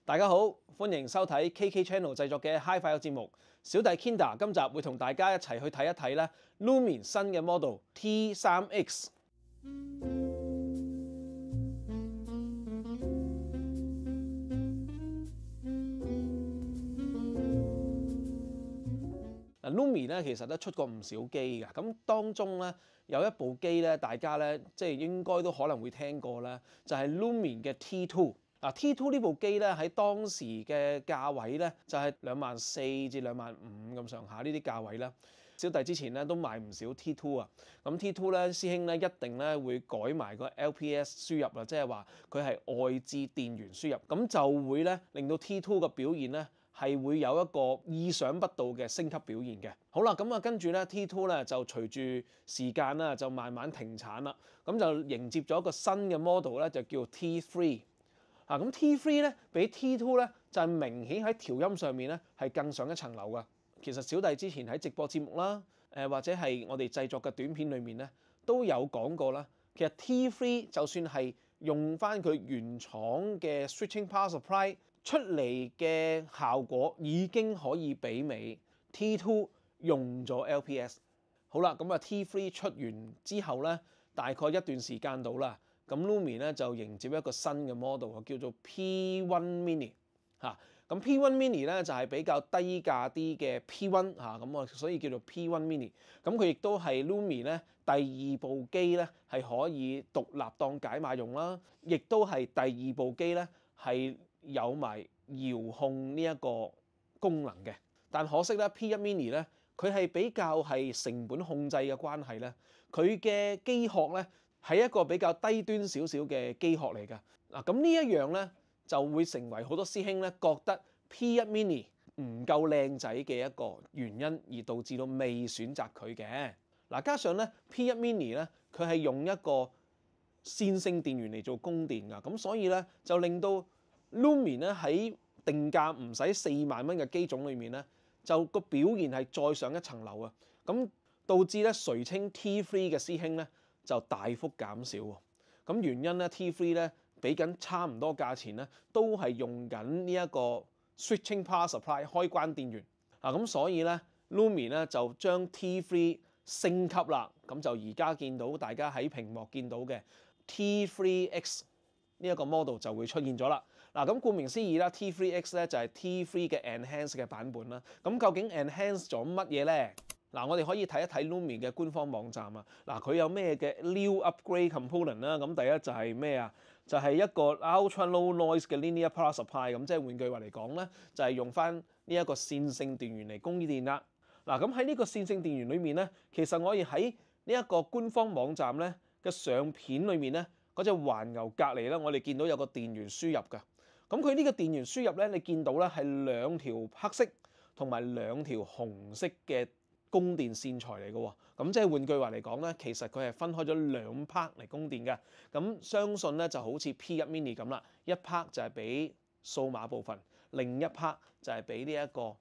大家好，歡迎收睇 KK Channel 製作嘅 Hi-Fi 節目。小弟 Kinder 今集會同大家一齊去睇一睇咧 Lumen 新嘅 model T3X。Lumen 咧其實都出過唔少機㗎，咁當中咧有一部機咧，大家咧即係應該都可能會聽過啦，就係 Lumen 嘅 T2。T2 呢部機咧喺當時嘅價位咧就係24,000至25,000咁上下呢啲價位啦。小弟之前咧都買唔少 T2 啊，咁 T2 咧師兄咧一定咧會改埋個 LPS 輸入啦，即係話佢係外置電源輸入，咁就會咧令到 T2 嘅表現咧係會有一個意想不到嘅升級表現嘅。好啦，咁跟住咧 T2 咧就隨住時間啦就慢慢停產啦，咁就迎接咗一個新嘅 model 咧就叫 T3。咁 T3 咧比 T2 咧就係明顯喺調音上面咧係更上一層樓噶。其實小弟之前喺直播節目啦，或者係我哋製作嘅短片裏面咧都有講過啦。其實 T3 就算係用翻佢原廠嘅 switching power supply 出嚟嘅效果已經可以媲美 T2 用咗 LPS。好啦，咁T3 出完之後咧，大概一段時間到啦。咁 Lumen 咧就迎接一個新嘅 model 叫做 P1 Mini 嚇，咁 P1 Mini 咧就係比較低價啲嘅 P1 嚇，咁所以叫做 P1 Mini。咁佢亦都係 Lumen 咧第二部機咧係可以獨立當解碼用啦，亦都係第二部機咧係有埋遙控呢一個功能嘅。但可惜咧 P1 Mini 咧佢係比較係成本控制嘅關係咧，佢嘅機殼咧係一個比較低端少少嘅機殼嚟㗎。咁呢一樣咧就會成為好多師兄咧覺得 P1 Mini 唔夠靚仔嘅一個原因，而導致到未選擇佢嘅。加上咧 P1 Mini 咧佢係用一個線性電源嚟做供電㗎，咁所以咧就令到 Lumen 咧喺定價唔使4萬蚊嘅機種裏面咧，就個表現係再上一層樓啊！咁導致咧垂青 T3 嘅師兄咧就大幅減少喎。咁原因咧 T3 咧俾緊差唔多價錢咧，都係用緊呢一個 switching power supply 開關電源咁所以咧 Lumen 咧就將 T3 升級啦。咁就而家見到大家喺屏幕見到嘅 T3X 呢一個 model 就會出現咗啦。咁顧名思義啦 ，T3X 咧就係 T3 嘅 Enhance 嘅版本啦。咁究竟 Enhance 咗乜嘢咧？我哋可以睇一睇 Lumen 嘅官方網站啊。佢有咩嘅 New Upgrade Component 啦？咁第一就係咩啊？就係一個 Ultra Low Noise 嘅 Linear Power Supply。咁即係換句話嚟講咧，就係用翻呢一個線性電源嚟供電啦。咁喺呢個線性電源裏面咧，其實我哋喺呢一個官方網站咧嘅相片裏面咧，嗰隻環牛隔離咧，我哋見到有個電源輸入㗎。咁佢呢個電源輸入咧，你見到咧係兩條黑色同埋兩條紅色嘅供電線材嚟嘅喎。咁即係換句話嚟講咧，其實佢係分開咗兩 part 嚟供電嘅。咁相信咧就好似 P1 Mini 咁啦，一 part 就係俾數碼部分，另一 part 就係俾呢一個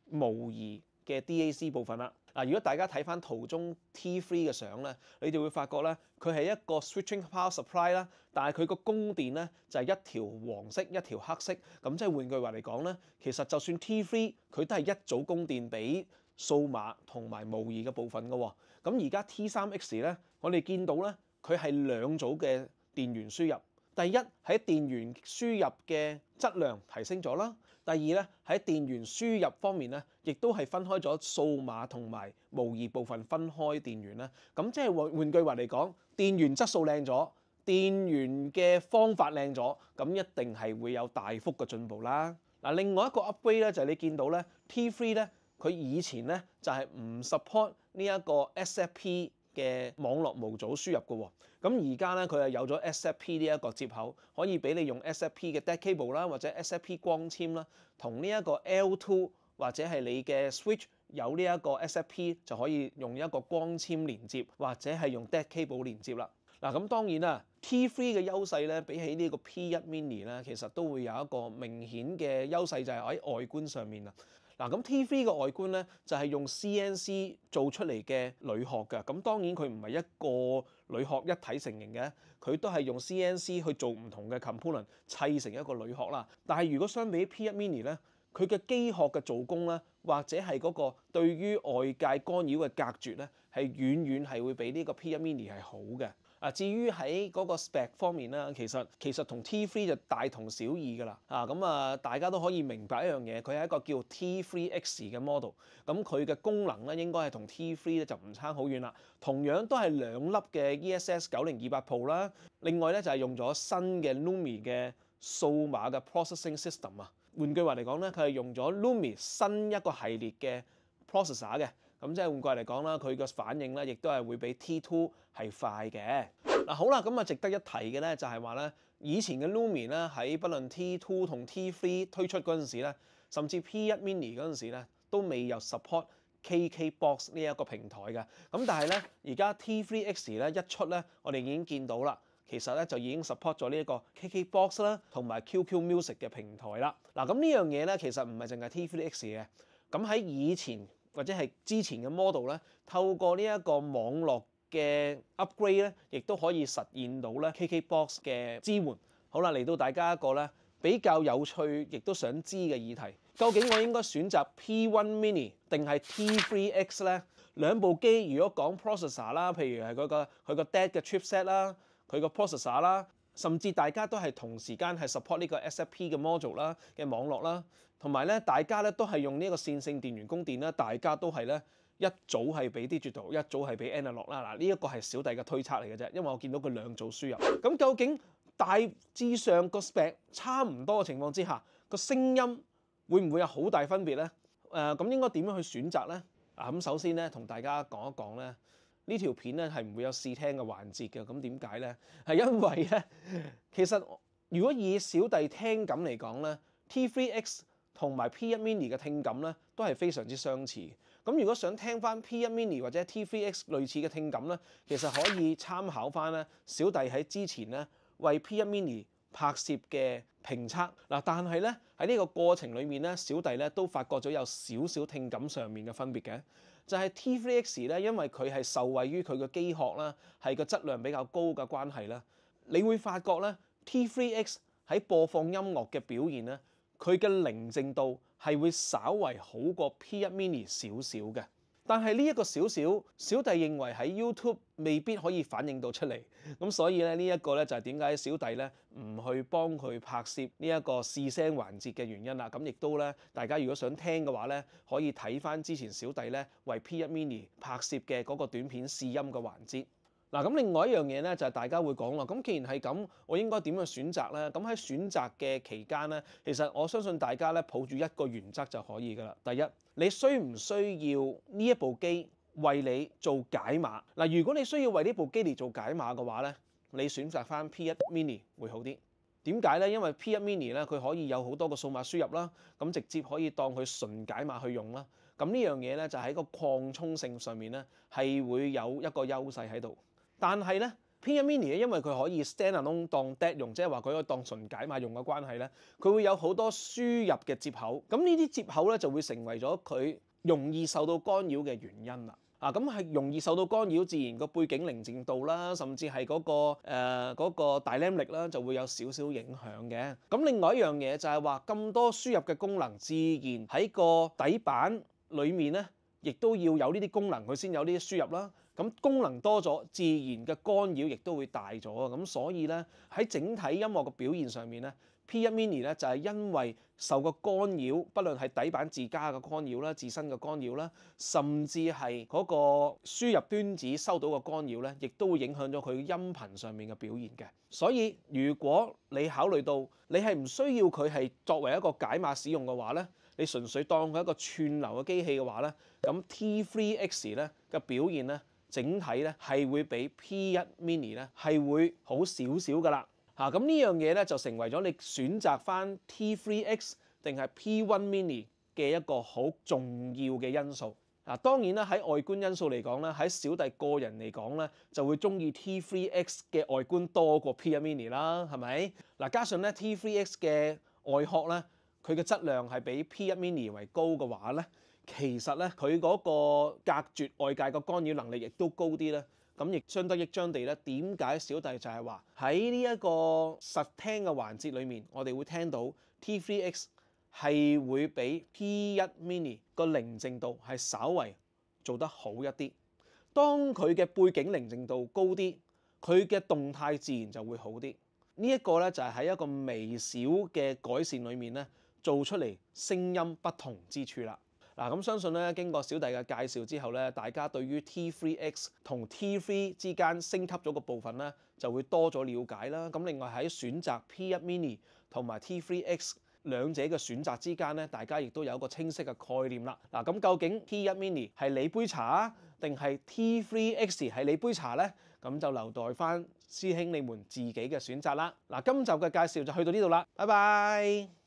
模擬嘅 DAC 部分啦。如果大家睇翻圖中 T3 嘅相咧，你就會發覺咧，佢係一個 switching power supply 啦，但係佢個供電咧就係一條黃色一條黑色。咁即係換句話嚟講咧，其實就算 T3 佢都係一組供電俾數碼同埋模擬嘅部分嘅喎。咁而家 T3X 咧，我哋見到咧，佢係兩組嘅電源輸入。第一喺電源輸入嘅質量提升咗啦。第二咧喺電源輸入方面咧，亦都係分開咗數碼同埋模擬部分分開電源啦。咁即係換句話嚟講，電源質素靚咗，電源嘅方法靚咗，咁一定係會有大幅嘅進步啦。另外一個 upgrade 咧就係你見到咧 T3 咧，佢以前咧就係唔 support 呢一個 SFP 嘅網絡模組輸入嘅喎。咁而家咧佢係有咗 SFP 呢一個接口，可以俾你用 SFP 嘅 DAC cable 啦，或者 SFP 光纖啦，同呢一個 L2 或者係你嘅 switch 有呢一個 SFP 就可以用一個光纖連接，或者係用 DAC cable 連接啦。咁當然啦 ，T3 嘅優勢咧比起呢個 P1 Mini 咧，其實都會有一個明顯嘅優勢，就係喺外觀上面啦。咁 T3 嘅外觀咧就係用 CNC 做出嚟嘅鋁殼㗎。咁當然佢唔係一個鋁殼一體成型嘅，佢都係用 CNC 去做唔同嘅 component 砌成一個鋁殼啦。但係如果相比 P1 Mini 咧，佢嘅機殼嘅做工咧，或者係嗰個對於外界干擾嘅隔絕咧，係遠遠係會比呢個 P1 Mini 係好嘅。至於喺嗰個 spec 方面咧，其實同 T3 就大同小異㗎啦。大家都可以明白一樣嘢，佢係一個叫 T3X 嘅 model。咁佢嘅功能咧應該係同 T3 咧就唔差好遠啦。同樣都係2粒嘅 ESS 9028 Pro啦。另外咧就係用咗新嘅 Lumi 嘅數碼嘅 processing system 啊。換句話嚟講咧，佢係用咗 Lumi 新一個系列嘅 processor 嘅。咁即係換句話嚟講啦，佢嘅反應咧，亦都係會比 T2 係快嘅。好啦，咁值得一提嘅咧，就係話咧，以前嘅 Lumi 咧喺不論 T2 同 T3 推出嗰陣時咧，甚至 P1 Mini 嗰陣時咧，都未有 support KKBox 呢一個平台嘅。咁但係咧，而家 T3X 咧一出咧，我哋已經見到啦，其實咧就已經 support 咗呢一個 KKBox 啦，同埋 QQ Music 嘅平台啦。咁呢樣嘢咧，其實唔係淨係 T3X 嘅。咁喺以前或者係之前嘅 model 咧，透過呢一個網絡嘅 upgrade 咧，亦都可以實現到咧 KKBox 嘅支援。好啦，嚟到大家一個咧比較有趣，亦都想知嘅議題，究竟我應該選擇 P1 Mini 定係 T3X 咧？兩部機如果講 processor 啦，譬如係佢個 DAD 嘅 chipset 啦，佢個 processor 啦，甚至大家都係同時間係 support 呢個 SFP 嘅 module 啦嘅網絡啦，同埋咧大家咧都係用呢個線性電源供電啦，大家都係咧一組係俾 digital， 一組係俾 analog 啦。呢一個係小弟嘅推測嚟嘅啫，因為我見到佢兩組輸入。咁究竟大致上個 spec 差唔多嘅情況之下，個聲音會唔會有好大分別咧？咁應該點樣去選擇咧？咁首先咧，同大家講一講咧，呢條片咧係唔會有試聽嘅環節嘅。咁點解咧？係因為咧，其實如果以小弟聽感嚟講咧，T3X 同埋 P1 Mini 嘅聽感咧都係非常之相似。咁如果想聽翻 P1 Mini 或者 T3X 類似嘅聽感咧，其實可以參考翻咧小弟喺之前咧為 P1 Mini 拍攝嘅評測。但係咧喺呢個過程裡面咧，小弟咧都發覺咗有少少聽感上面嘅分別嘅，就係 T3X 咧，因為佢係受惠於佢嘅機殼啦，係個質量比較高嘅關係啦，你會發覺咧 T3X 喺播放音樂嘅表現咧，佢嘅寧靜度係會稍為好過 P1 Mini 少少嘅。但係呢一個少少，小弟認為喺 YouTube 未必可以反映到出嚟，咁所以咧呢一個咧就係點解小弟咧唔去幫佢拍攝呢一個試聲環節嘅原因啦。咁亦都咧，大家如果想聽嘅話咧，可以睇翻之前小弟咧為 P1 Mini 拍攝嘅嗰個短片試音嘅環節。咁另外一樣嘢咧就係大家會講啦，咁既然係咁，我應該點樣選擇咧？咁喺選擇嘅期間咧，其實我相信大家咧抱住一個原則就可以㗎啦。第一，你需唔需要呢一部機為你做解碼？如果你需要為呢部機嚟做解碼嘅話咧，你選擇翻 P1 Mini 會好啲。點解咧？因為 P1 Mini 咧佢可以有好多個數碼輸入啦，咁直接可以當佢純解碼去用啦。咁呢樣嘢咧就喺個擴充性上面咧係會有一個優勢喺度。但係咧 P1 Mini 咧，因為佢可以 standalone 當 DAD 用，即係話佢可以當純解碼用嘅關係咧，佢會有好多輸入嘅接口。咁呢啲接口咧就會成為咗佢容易受到干擾嘅原因啦。咁係容易受到干擾，自然個背景寧靜度啦，甚至係嗰個 dynamic 啦，就會有少少影響嘅。咁另外一樣嘢就係話咁多輸入嘅功能，自然喺個底板裡面咧，亦都要有呢啲功能，佢先有呢啲輸入啦。咁功能多咗，自然嘅干擾亦都會大咗。咁所以咧喺整體音樂嘅表現上面咧，P1 Mini 咧就係因為受個干擾，不論係底板自家嘅干擾啦、自身嘅干擾啦，甚至係嗰個輸入端子收到嘅干擾咧，亦都會影響咗佢音頻上面嘅表現嘅。所以如果你考慮到你係唔需要佢係作為一個解碼使用嘅話咧，你純粹當佢一個串流嘅機器嘅話咧，咁 T3X 咧嘅表現咧，整體咧係會比 P1 Mini 咧係會好少少㗎啦。咁呢樣嘢咧就成為咗你選擇翻 T3X 定係 P1 Mini 嘅一個好重要嘅因素。當然啦，喺外觀因素嚟講咧，喺小弟個人嚟講咧，就會中意 T3X 嘅外觀多過 P1 Mini 啦，係咪？加上咧 T3X 嘅外殼咧，佢嘅質量係比 P1 Mini 為高嘅話咧，其實咧佢嗰個隔絕外界個干擾能力亦都高啲咧。咁亦相得益彰地咧，點解小弟就係話喺呢一個實聽嘅環節裏面，我哋會聽到 T3X 係會比 P1 Mini 個寧靜度係稍為做得好一啲。當佢嘅背景寧靜度高啲，佢嘅動態自然就會好啲。呢一個咧就係喺一個微小嘅改善裏面咧做出嚟聲音不同之處啦。嗱，咁相信咧經過小弟嘅介紹之後咧，大家對於 T3X 同 T3 之間升級咗個部分咧就會多咗了解啦。咁另外喺選擇 P1 Mini 同埋 T3X 兩者嘅選擇之間咧，大家亦都有一個清晰嘅概念啦。嗱，咁究竟 P1 Mini 係你杯茶啊，定係 T3X 係你杯茶咧？咁就留待翻師兄你們自己嘅選擇啦。嗱，今集嘅介紹就去到呢度啦，拜拜。